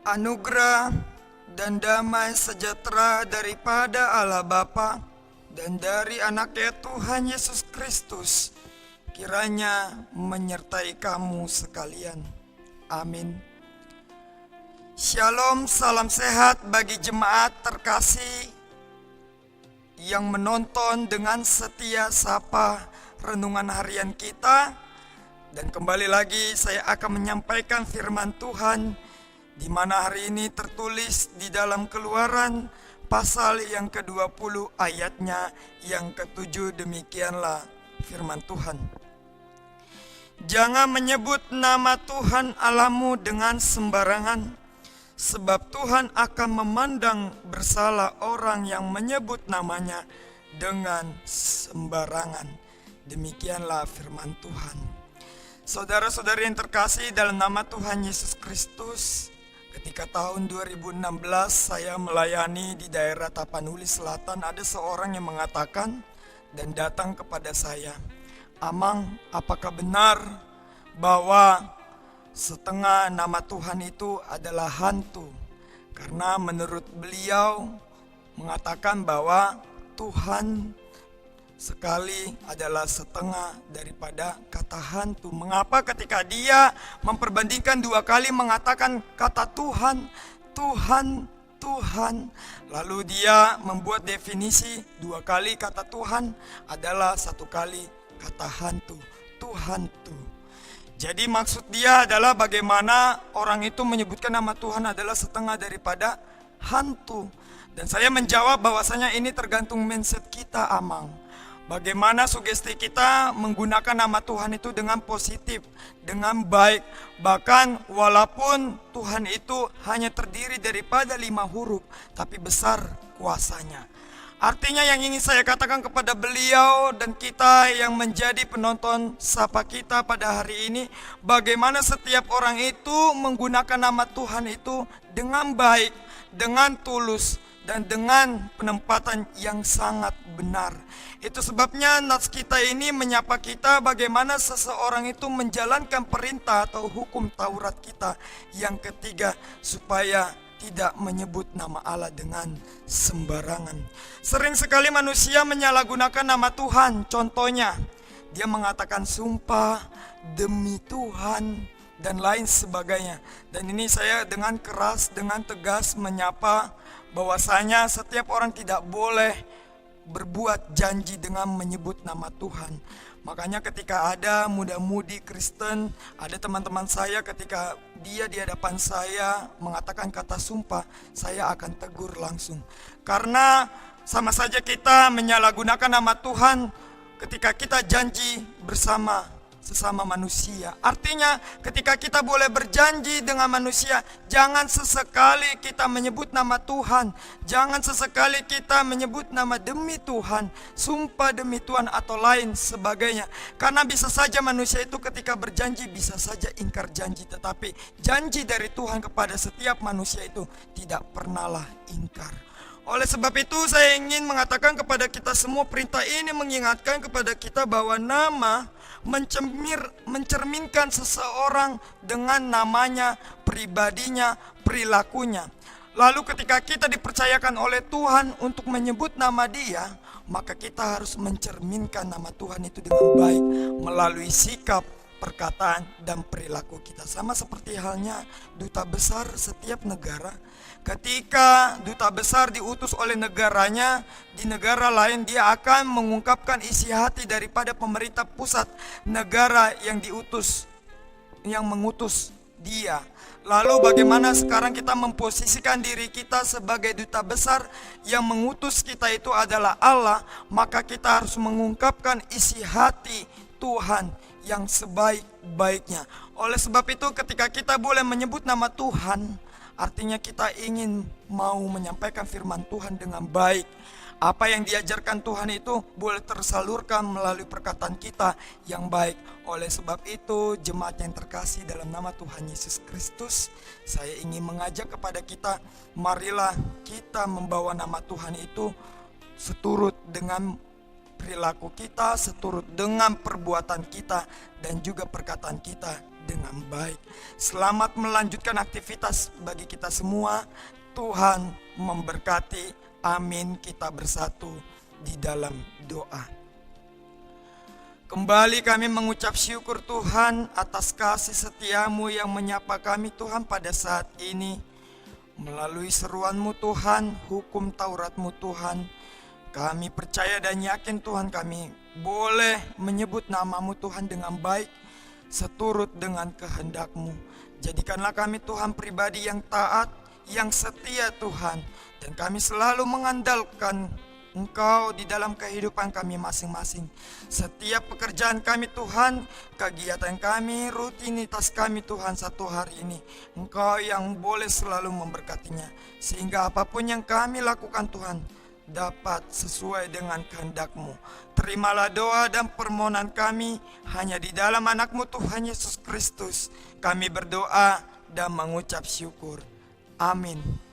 Anugerah dan damai sejahtera daripada Allah Bapa dan dari Anaknya Tuhan Yesus Kristus kiranya menyertai kamu sekalian. Amin. Shalom, salam sehat bagi jemaat terkasih yang menonton dengan setia sapa renungan harian kita. Dan kembali lagi saya akan menyampaikan firman Tuhan, di mana hari ini tertulis di dalam Keluaran pasal yang ke-20 ayatnya yang ke-7. Demikianlah firman Tuhan. Jangan menyebut nama Tuhan Allahmu dengan sembarangan, sebab Tuhan akan memandang bersalah orang yang menyebut namanya dengan sembarangan. Demikianlah firman Tuhan. Saudara-saudari yang terkasih dalam nama Tuhan Yesus Kristus, ketika tahun 2016 saya melayani di daerah Tapanuli Selatan, ada seorang yang mengatakan dan datang kepada saya, "Amang, apakah benar bahwa setengah nama Tuhan itu adalah hantu?" Karena menurut beliau mengatakan bahwa Tuhan sekali adalah setengah daripada kata hantu. Mengapa ketika dia memperbandingkan dua kali mengatakan kata Tuhan, Tuhan, Tuhan, lalu dia membuat definisi dua kali kata Tuhan adalah satu kali kata hantu, Tuhan tuh. Jadi maksud dia adalah bagaimana orang itu menyebutkan nama Tuhan adalah setengah daripada hantu. Dan saya menjawab bahwasanya ini tergantung mindset kita, Amang. Bagaimana sugesti kita menggunakan nama Tuhan itu dengan positif, dengan baik. Bahkan walaupun Tuhan itu hanya terdiri daripada 5 huruf, tapi besar kuasanya. Artinya yang ingin saya katakan kepada beliau dan kita yang menjadi penonton sapa kita pada hari ini, bagaimana setiap orang itu menggunakan nama Tuhan itu dengan baik, dengan tulus, dan dengan penempatan yang sangat benar. Itu sebabnya nats kita ini menyapa kita bagaimana seseorang itu menjalankan perintah atau hukum Taurat kita yang ketiga, supaya tidak menyebut nama Allah dengan sembarangan. Sering sekali manusia menyalahgunakan nama Tuhan. Contohnya, dia mengatakan sumpah demi Tuhan dan lain sebagainya. Dan ini saya dengan keras, dengan tegas menyapa bahwasanya setiap orang tidak boleh berbuat janji dengan menyebut nama Tuhan. Makanya ketika ada muda-mudi Kristen, ada teman-teman saya ketika dia di hadapan saya mengatakan kata sumpah, saya akan tegur langsung. Karena sama saja kita menyalahgunakan nama Tuhan ketika kita janji bersama sesama manusia. Artinya ketika kita boleh berjanji dengan manusia, jangan sesekali kita menyebut nama Tuhan, jangan sesekali kita menyebut nama demi Tuhan, sumpah demi Tuhan atau lain sebagainya. Karena bisa saja manusia itu ketika berjanji bisa saja ingkar janji, tetapi janji dari Tuhan kepada setiap manusia itu tidak pernahlah ingkar. Oleh sebab itu saya ingin mengatakan kepada kita semua, perintah ini mengingatkan kepada kita bahwa nama mencerminkan seseorang dengan namanya, pribadinya, perilakunya. Lalu ketika kita dipercayakan oleh Tuhan untuk menyebut nama Dia, maka kita harus mencerminkan nama Tuhan itu dengan baik melalui sikap, perkataan, dan perilaku kita. Sama seperti halnya duta besar setiap negara. Ketika duta besar diutus oleh negaranya di negara lain, dia akan mengungkapkan isi hati daripada pemerintah pusat negara yang diutus, yang mengutus dia. Lalu bagaimana sekarang kita memposisikan diri kita sebagai duta besar yang mengutus kita itu adalah Allah, maka kita harus mengungkapkan isi hati Tuhan yang sebaik-baiknya. Oleh sebab itu ketika kita boleh menyebut nama Tuhan, artinya kita ingin mau menyampaikan firman Tuhan dengan baik. Apa yang diajarkan Tuhan itu boleh tersalurkan melalui perkataan kita yang baik. Oleh sebab itu, jemaat yang terkasih dalam nama Tuhan Yesus Kristus, saya ingin mengajak kepada kita, marilah kita membawa nama Tuhan itu seturut dengan perilaku kita, seturut dengan perbuatan kita dan juga perkataan kita dengan baik. Selamat melanjutkan aktivitas bagi kita semua. Tuhan memberkati. Amin. Kita bersatu di dalam doa. Kembali kami mengucap syukur Tuhan atas kasih setiamu yang menyapa kami Tuhan pada saat ini. Melalui seruanmu Tuhan, hukum Tauratmu Tuhan, kami percaya dan yakin Tuhan kami boleh menyebut namamu Tuhan dengan baik, seturut dengan kehendak-Mu. Jadikanlah kami Tuhan pribadi yang taat, yang setia Tuhan, dan kami selalu mengandalkan Engkau di dalam kehidupan kami masing-masing. Setiap pekerjaan kami Tuhan, kegiatan kami, rutinitas kami Tuhan satu hari ini, Engkau yang boleh selalu memberkatinya. Sehingga apapun yang kami lakukan Tuhan, dapat sesuai dengan kehendak-Mu. Terimalah doa dan permohonan kami hanya di dalam anak-Mu Tuhan Yesus Kristus. Kami berdoa dan mengucap syukur. Amin.